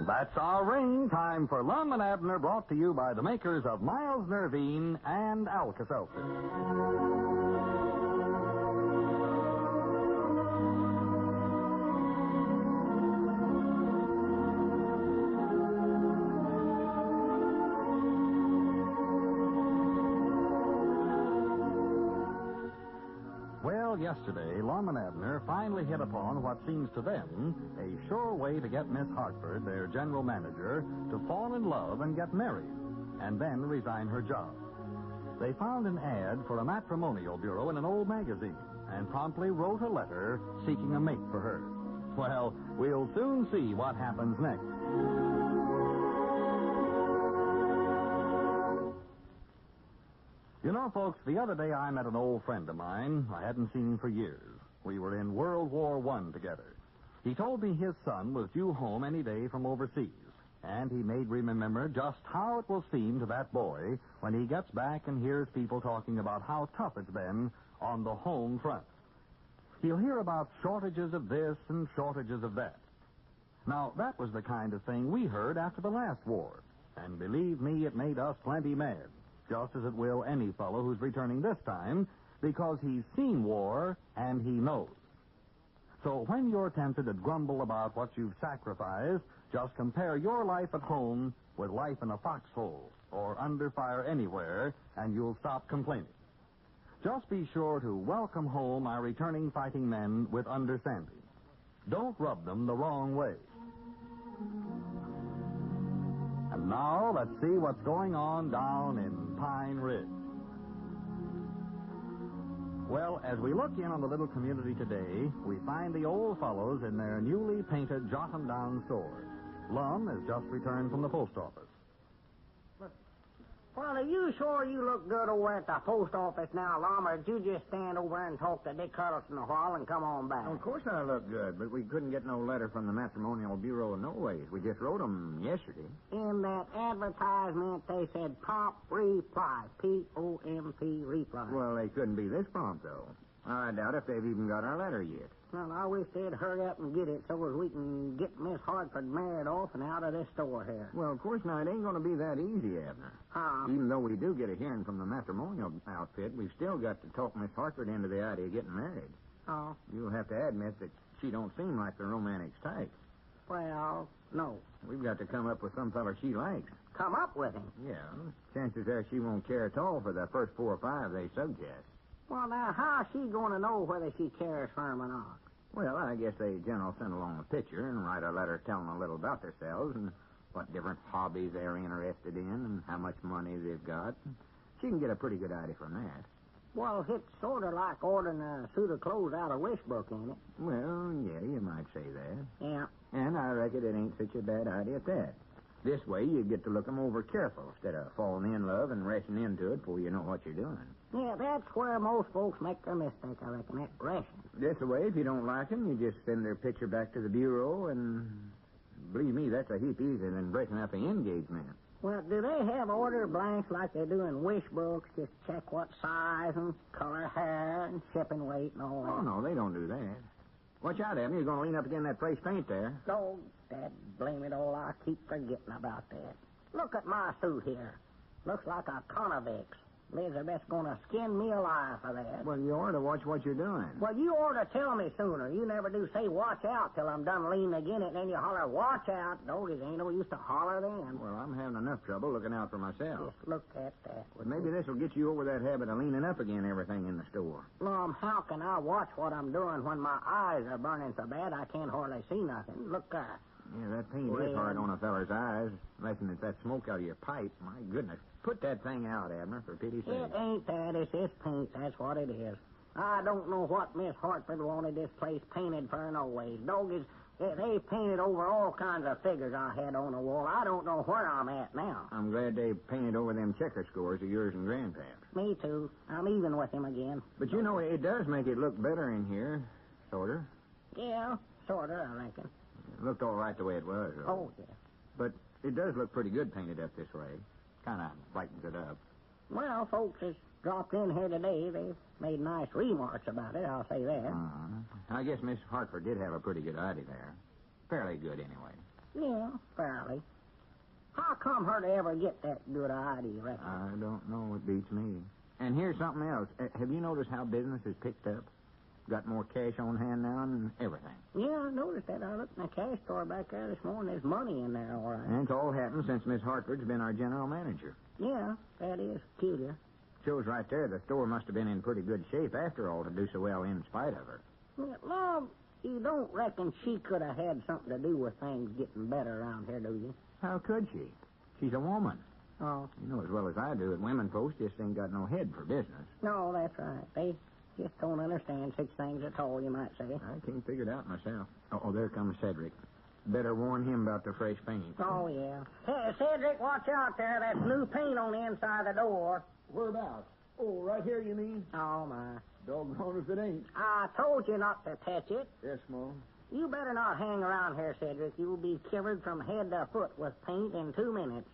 That's our ring. Time for Lum and Abner, brought to you by the makers of Miles Nervine and Alka-Seltzer. Yesterday, Lum and Abner finally hit upon what seems to them a sure way to get Miss Hartford, their general manager, to fall in love and get married, and then resign her job. They found an ad for a matrimonial bureau in an old magazine and promptly wrote a letter seeking a mate for her. Well, we'll soon see what happens next. You know, folks, the other day I met an old friend of mine I hadn't seen for years. We were in World War I together. He told me his son was due home any day from overseas, and he made me remember just how it will seem to that boy when he gets back and hears people talking about how tough it's been on the home front. He'll hear about shortages of this and shortages of that. Now, that was the kind of thing we heard after the last war, and believe me, it made us plenty mad. Just as it will any fellow who's returning this time, because he's seen war and he knows. So when you're tempted to grumble about what you've sacrificed, just compare your life at home with life in a foxhole or under fire anywhere, and you'll stop complaining. Just be sure to welcome home our returning fighting men with understanding. Don't rub them the wrong way. And now, let's see what's going on down in Pine Ridge. Well, as we look in on the little community today, we find the old fellows in their newly painted Jot-'em-Down stores. Lum has just returned from the post office. Well, are you sure you look good over at the post office now, Lum, or did you just stand over and talk to Dick Huddleston a while and come on back? Of course I look good, but we couldn't get no letter from the matrimonial bureau no ways. We just wrote them yesterday. In that advertisement, they said prompt reply, P-O-M-P reply. Well, they couldn't be this prompt, though. I doubt if they've even got our letter yet. Well, I wish they'd hurry up and get it so as we can get Miss Hartford married off and out of this store here. Well, of course, now, it ain't going to be that easy, Abner. Even though we do get a hearing from the matrimonial outfit, we've still got to talk Miss Hartford into the idea of getting married. Oh. You'll have to admit that she don't seem like the romantic type. Well, no. We've got to come up with some fella she likes. Come up with him? Yeah. Chances are she won't care at all for the first 4 or 5 they suggest. Well, now, how's she going to know whether she cares for him or not? Well, I guess they generally send along a picture and write a letter telling a little about themselves and what different hobbies they're interested in and how much money they've got. She can get a pretty good idea from that. Well, it's sort of like ordering a suit of clothes out of wish book, ain't it? Well, yeah, you might say that. Yeah. And I reckon it ain't such a bad idea at that. This way, you get to look 'em over careful instead of falling in love and rushing into it before you know what you're doing. Yeah, that's where most folks make their mistake, I reckon, that rushing. This way, if you don't like 'em, you just send their picture back to the bureau, and believe me, that's a heap easier than breaking up the engagement. Well, do they have order blanks like they do in wish books? Just check what size and color hair and shipping weight and all that? Oh, no, they don't do that. Watch out, Abner. You're going to lean up against that fresh paint there. Oh, Dad, blame it all. I keep forgetting about that. Look at my suit here. Looks like a convict's. Elizabeth's going to skin me alive for that. Well, you ought to watch what you're doing. Well, you ought to tell me sooner. You never do say watch out till I'm done leaning again it, and then you holler, watch out. No, it ain't no use to holler then. Well, I'm having enough trouble looking out for myself. Just look at that. But maybe this will get you over that habit of leaning up against everything in the store. Lum, how can I watch what I'm doing when my eyes are burning so bad I can't hardly see nothing? Look there. Yeah, that paint is hard on a feller's eyes. Unless it's that smoke out of your pipe. My goodness. Put that thing out, Abner, for pity's sake. It ain't that. It's this paint. That's what it is. I don't know what Miss Hartford wanted this place painted for no ways. Doggies, they painted over all kinds of figures I had on the wall. I don't know where I'm at now. I'm glad they painted over them checker scores of yours and Grandpap's. Me too. I'm even with him again. But you know, it does make it look better in here. Sorta. Yeah, sorta, I reckon. It looked all right the way it was. Though. Oh, yeah. But it does look pretty good painted up this way. Kind of brightens it up. Well, folks has dropped in here today. They've made nice remarks about it, I'll say that. I guess Miss Hartford did have a pretty good idea there. Fairly good, anyway. Yeah, fairly. How come her to ever get that good idea, you reckon? I don't know. It beats me. And here's something else. Have you noticed how business has picked up? Got more cash on hand now and everything. Yeah, I noticed that. I looked in the cash store back there this morning. There's money in there, all right. And it's all happened since Miss Hartford's been our general manager. Yeah, that is peculiar. Shows right there the store must have been in pretty good shape after all to do so well in spite of her. Yeah, Lord, you don't reckon she could have had something to do with things getting better around here, do you? How could she? She's a woman. Oh. You know as well as I do that women folks just ain't got no head for business. No, that's right. They just don't understand such things at all, you might say. I can't figure it out myself. Oh, there comes Cedric. Better warn him about the fresh paint. Oh, yeah. Hey, Cedric, watch out there. That's new paint on the inside of the door. Whereabouts? Oh, right here, you mean? Oh, my. Doggone if it ain't. I told you not to touch it. Yes, Mom. You better not hang around here, Cedric. You'll be covered from head to foot with paint in 2 minutes.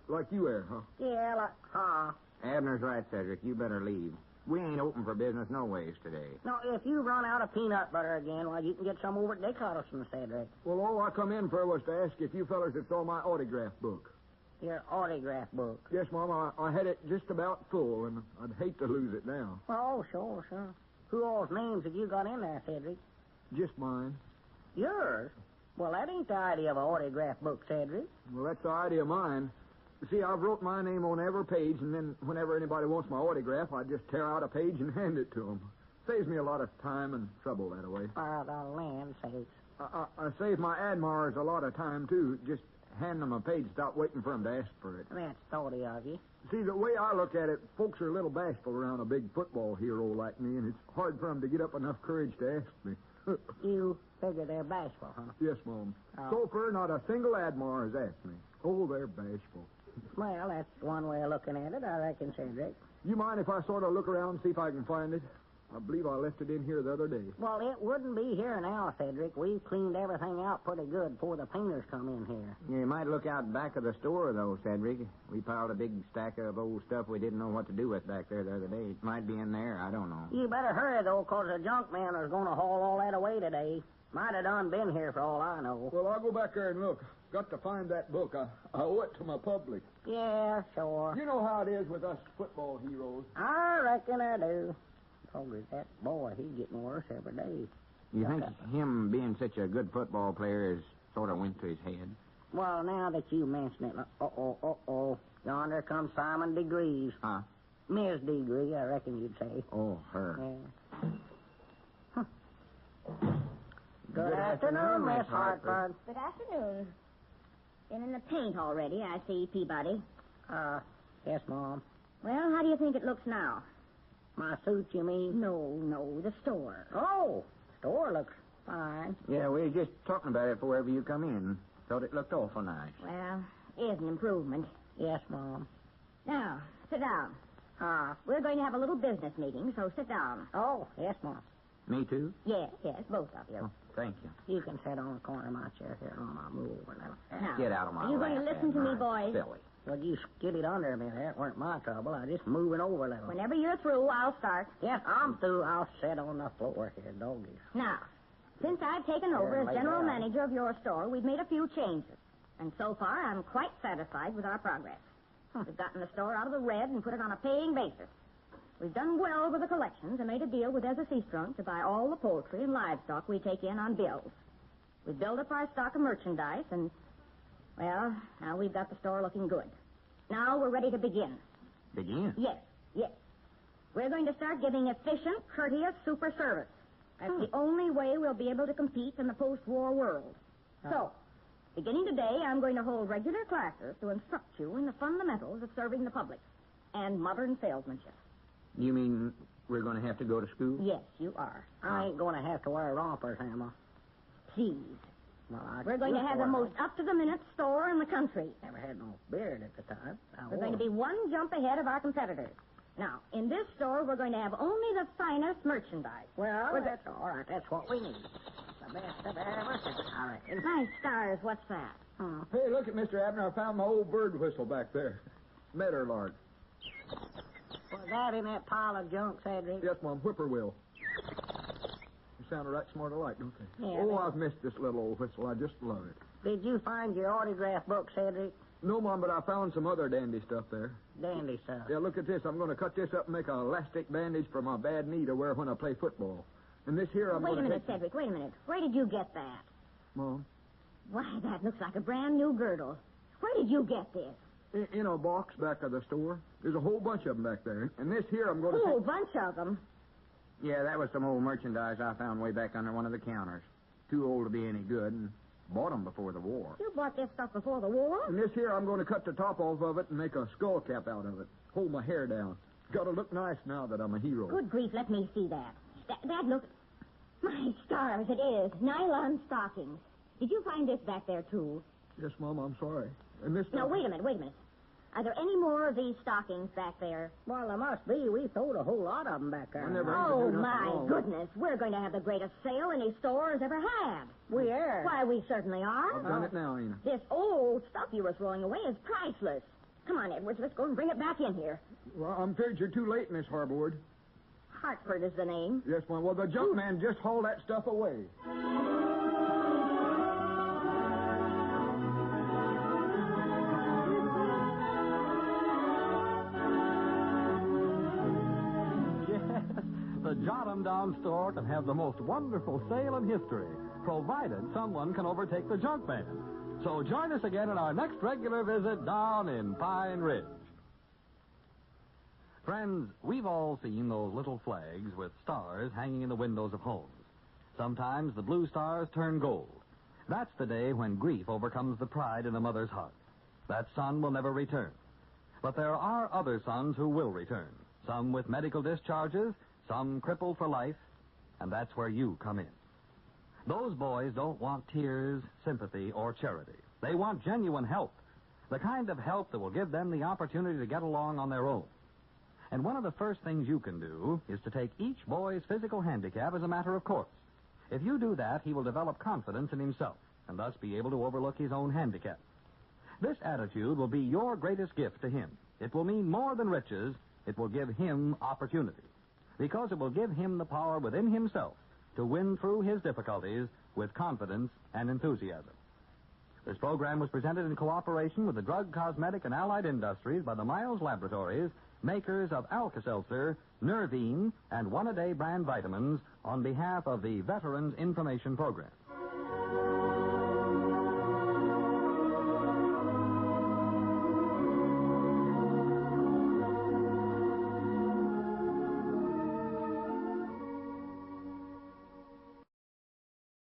Like you are, huh? Yeah, Abner's right, Cedric. You better leave. We ain't open for business no ways today. Now, if you run out of peanut butter again, well, you can get some over at Dickerson, Cedric. Well, all I come in for was to ask if you fellas had saw my autograph book. Your autograph book. Yes, Mom, I had it just about full, and I'd hate to lose it now. Oh, sure. Who all's names have you got in there, Cedric? Just mine. Yours? Well, that ain't the idea of an autograph book, Cedric. Well, that's the idea of mine. You see, I've wrote my name on every page, and then whenever anybody wants my autograph, I just tear out a page and hand it to them. Saves me a lot of time and trouble that way. For the land sakes. I save my admirers a lot of time, too. Just hand them a page, stop waiting for them to ask for it. That's thoughty of you. See, the way I look at it, folks are a little bashful around a big football hero like me, and it's hard for them to get up enough courage to ask me. You figure they're bashful, huh? Yes, Mom. Oh. So far, not a single admirer has asked me. Oh, they're bashful. Well, that's one way of looking at it, I reckon, Cedric. You mind if I sort of look around and see if I can find it? I believe I left it in here the other day. Well, it wouldn't be here now, Cedric. We've cleaned everything out pretty good before the painters come in here. You might look out back of the store, though, Cedric. We piled a big stack of old stuff we didn't know what to do with back there the other day. It might be in there. I don't know. You better hurry, though, 'cause the junk man is going to haul all that away today. Might have done been here for all I know. Well, I'll go back there and look. Got to find that book. I owe it to my public. Yeah, sure. You know how it is with us football heroes. I reckon I do. Told that boy, he's getting worse every day. You think him being such a good football player has sort of went to his head? Well, now that you mention it, uh-oh. Yonder comes Simon Degrees. Huh? Ms. Degree, I reckon you'd say. Oh, her. Yeah. Good afternoon, Miss Hartford. Good afternoon. Been in the paint already, I see, Peabody. Yes, Mom. Well, how do you think it looks now? My suit, you mean? No, the store. Oh, store looks fine. Yeah, we were just talking about it before ever you come in. Thought it looked awful nice. Well, is an improvement. Yes, Mom. Now, sit down. We're going to have a little business meeting, so sit down. Oh, yes, Mom. Me too? Yes, both of you. Oh, thank you. You can sit on the corner of my chair here on my move over there. Now, Get out of my are you going to lap, listen to me, Admiral. boys? Silly. Well, you skidded under me there. It weren't my trouble. I just moving over a little. Whenever you're through, I'll start. Yes, I'm through. I'll sit on the floor here, doggies. Now, since I've taken over as lay general down. manager of your store, we've made a few changes. And so far, I'm quite satisfied with our progress. We've gotten the store out of the red and put it on a paying basis. We've done well with the collections and made a deal with Ezra Seastrunk to buy all the poultry and livestock we take in on bills. We've built up our stock of merchandise and, well, now we've got the store looking good. Now we're ready to begin. Begin? Yes. We're going to start giving efficient, courteous super service. That's the only way we'll be able to compete in the post-war world. So, beginning today, I'm going to hold regular classes to instruct you in the fundamentals of serving the public and modern salesmanship. You mean we're going to have to go to school? Yes, you are. I ain't going to have to wear rompers, Emma. Please. Well, We're going to have the most up-to-the-minute store in the country. Never had no beard at the time. We're going to be one jump ahead of our competitors. Now, in this store, we're going to have only the finest merchandise. Well, that's all right. That's what we need. The best of ever. All right. My stars, what's that? Hey, look at Mr. Abner. I found my old bird whistle back there. Meadowlark. Was that in that pile of junk, Cedric? Yes, Mom. Whippoorwill. You sound right smart alike, don't they? Yeah, Oh, I've missed this little old whistle. I just love it. Did you find your autograph book, Cedric? No, Mom, but I found some other dandy stuff there. Dandy stuff. Yeah, look at this. I'm going to cut this up and make an elastic bandage for my bad knee to wear when I play football. And this here I'm Wait going a to minute, Cedric. Wait a minute. Where did you get that? Mom? Why, that looks like a brand new girdle. Where did you get this? In a box back of the store. There's a whole bunch of them back there. And this here I'm going to... Whole bunch of them. Yeah, that was some old merchandise I found way back under one of the counters. Too old to be any good, and bought them before the war. You bought this stuff before the war? And this here I'm going to cut the top off of it and make a skull cap out of it. Hold my hair down. Got to look nice now that I'm a hero. Good grief, let me see that. That looks... My stars, it is. Nylon stockings. Did you find this back there, too? Yes, Mom, I'm sorry. And this... Now, wait a minute. Are there any more of these stockings back there? Well, there must be. We sold a whole lot of them back there. Oh, my goodness. We're going to have the greatest sale any store has ever had. We are. Why, we certainly are. I've done it now, Ina. This old stuff you were throwing away is priceless. Come on, Edwards, let's go and bring it back in here. Well, I'm afraid you're too late, Miss Harborwood. Hartford is the name. Yes, Mom. Well, the junk man just hauled that stuff away. The Jot 'em Down store can have the most wonderful sale in history, provided someone can overtake the junk man. So join us again in our next regular visit down in Pine Ridge. Friends, we've all seen those little flags with stars hanging in the windows of homes. Sometimes the blue stars turn gold. That's the day when grief overcomes the pride in a mother's heart. That son will never return. But there are other sons who will return, some with medical discharges, some crippled for life, and that's where you come in. Those boys don't want tears, sympathy, or charity. They want genuine help, the kind of help that will give them the opportunity to get along on their own. And one of the first things you can do is to take each boy's physical handicap as a matter of course. If you do that, he will develop confidence in himself and thus be able to overlook his own handicap. This attitude will be your greatest gift to him. It will mean more than riches. It will give him opportunity, because it will give him the power within himself to win through his difficulties with confidence and enthusiasm. This program was presented in cooperation with the Drug, Cosmetic, and Allied Industries by the Miles Laboratories, makers of Alka-Seltzer, Nervine, and One-A-Day brand vitamins, on behalf of the Veterans Information Program.